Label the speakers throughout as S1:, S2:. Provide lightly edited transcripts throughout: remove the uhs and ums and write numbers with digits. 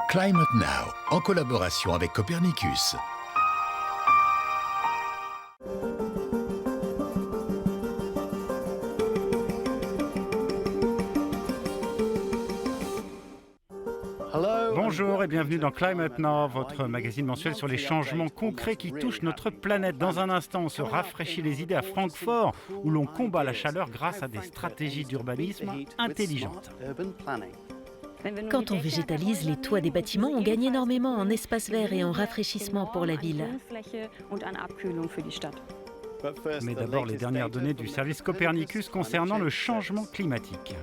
S1: Climate Now, en collaboration avec Copernicus.
S2: Bonjour et bienvenue dans Climate Now, votre magazine mensuel sur les changements concrets qui touchent notre planète. Dans un instant, on se rafraîchit les idées à Francfort, où l'on combat la chaleur grâce à des stratégies d'urbanisme intelligentes.
S3: Quand on végétalise les toits des bâtiments, on gagne énormément en espace vert et en rafraîchissement pour la ville.
S2: Mais d'abord, les dernières données du service Copernicus concernant le changement climatique.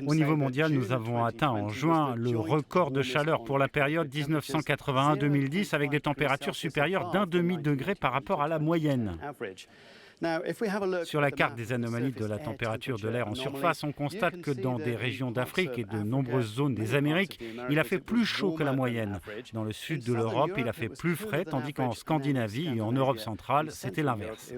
S2: Au niveau mondial, nous avons atteint en juin le record de chaleur pour la période 1981-2010 avec des températures supérieures d'1 demi-degré par rapport à la moyenne. Sur la carte des anomalies de la température de l'air en surface, on constate que dans des régions d'Afrique et de nombreuses zones des Amériques, il a fait plus chaud que la moyenne. Dans le sud de l'Europe, il a fait plus frais, tandis qu'en Scandinavie et en Europe centrale, c'était l'inverse.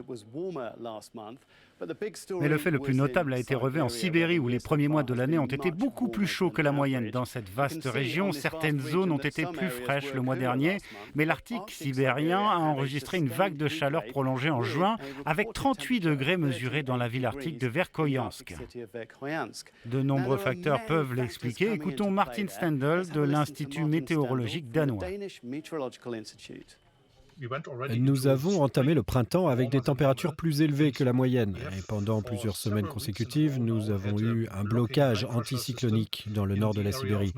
S2: Mais le fait le plus notable a été relevé en Sibérie, où les premiers mois de l'année ont été beaucoup plus chauds que la moyenne. Dans cette vaste région, certaines zones ont été plus fraîches le mois dernier, mais l'Arctique sibérien a enregistré une vague de chaleur prolongée en juin, avec 38 degrés mesurés dans la ville arctique de Verkhoyansk. De nombreux facteurs peuvent l'expliquer. Écoutons Martin Stendel de l'Institut météorologique danois.
S4: Nous avons entamé le printemps avec des températures plus élevées que la moyenne. Et pendant plusieurs semaines consécutives, nous avons eu un blocage anticyclonique dans le nord de la Sibérie.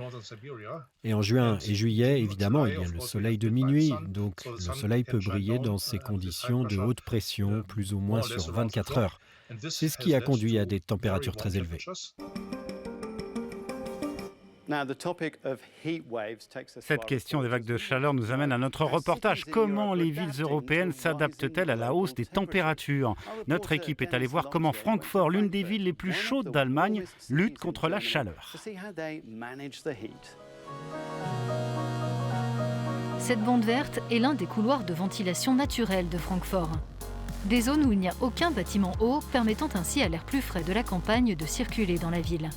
S4: Et en juin et juillet, évidemment, il y a le soleil de minuit. Donc le soleil peut briller dans ces conditions de haute pression, plus ou moins sur 24 heures. C'est ce qui a conduit à des températures très élevées.
S2: Cette question des vagues de chaleur nous amène à notre reportage. Comment les villes européennes s'adaptent-elles à la hausse des températures? Notre équipe est allée voir comment Francfort, l'une des villes les plus chaudes d'Allemagne, lutte contre la chaleur.
S5: Cette bande verte est l'un des couloirs de ventilation naturelle de Francfort. Des zones où il n'y a aucun bâtiment haut, permettant ainsi à l'air plus frais de la campagne de circuler dans la ville.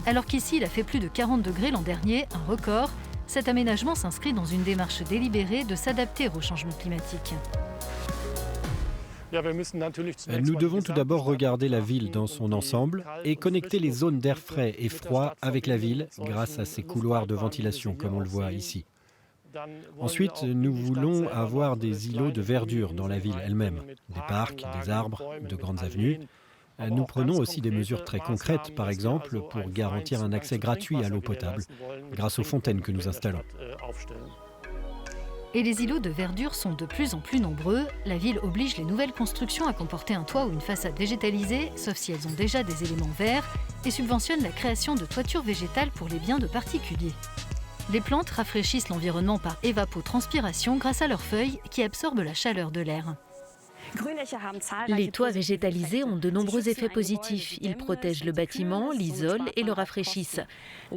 S5: Alors qu'ici, il a fait plus de 40 degrés l'an dernier, un record, cet aménagement s'inscrit dans une démarche délibérée de s'adapter au changement climatique.
S4: Nous devons tout d'abord regarder la ville dans son ensemble et connecter les zones d'air frais et froid avec la ville grâce à ces couloirs de ventilation, comme on le voit ici. Ensuite, nous voulons avoir des îlots de verdure dans la ville elle-même, des parcs, des arbres, de grandes avenues. Nous prenons aussi des mesures très concrètes, par exemple, pour garantir un accès gratuit à l'eau potable, grâce aux fontaines que nous installons.
S5: Et les îlots de verdure sont de plus en plus nombreux. La ville oblige les nouvelles constructions à comporter un toit ou une façade végétalisée, sauf si elles ont déjà des éléments verts, et subventionne la création de toitures végétales pour les biens de particuliers. Les plantes rafraîchissent l'environnement par évapotranspiration grâce à leurs feuilles qui absorbent la chaleur de l'air.
S3: Les toits végétalisés ont de nombreux effets positifs. Ils protègent le bâtiment, l'isolent et le rafraîchissent.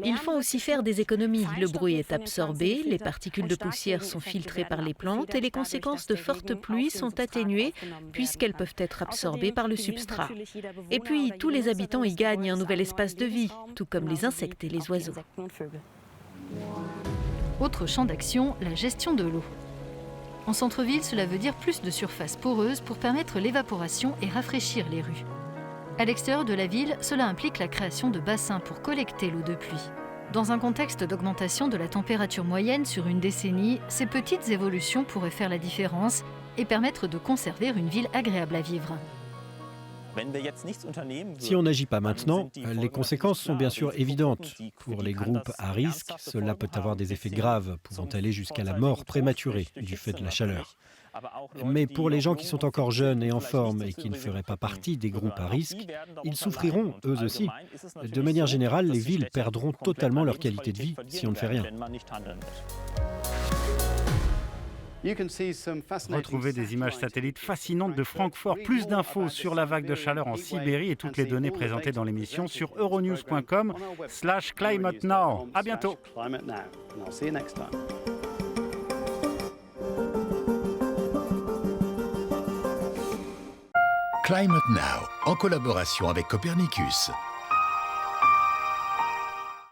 S3: Ils font aussi faire des économies. Le bruit est absorbé, les particules de poussière sont filtrées par les plantes et les conséquences de fortes pluies sont atténuées puisqu'elles peuvent être absorbées par le substrat. Et puis, tous les habitants y gagnent un nouvel espace de vie, tout comme les insectes et les oiseaux.
S5: Autre champ d'action, la gestion de l'eau. En centre-ville, cela veut dire plus de surface poreuse pour permettre l'évaporation et rafraîchir les rues. À l'extérieur de la ville, cela implique la création de bassins pour collecter l'eau de pluie. Dans un contexte d'augmentation de la température moyenne sur une décennie, ces petites évolutions pourraient faire la différence et permettre de conserver une ville agréable à vivre.
S4: Si on n'agit pas maintenant, les conséquences sont bien sûr évidentes. Pour les groupes à risque, cela peut avoir des effets graves, pouvant aller jusqu'à la mort prématurée du fait de la chaleur. Mais pour les gens qui sont encore jeunes et en forme et qui ne feraient pas partie des groupes à risque, ils souffriront eux aussi. De manière générale, les villes perdront totalement leur qualité de vie si on ne fait rien.
S2: Retrouvez des images satellites fascinantes de Francfort. Plus d'infos sur la vague de chaleur en Sibérie et toutes les données présentées dans l'émission sur euronews.com/climatenow. À bientôt.
S1: Climate Now, en collaboration avec Copernicus.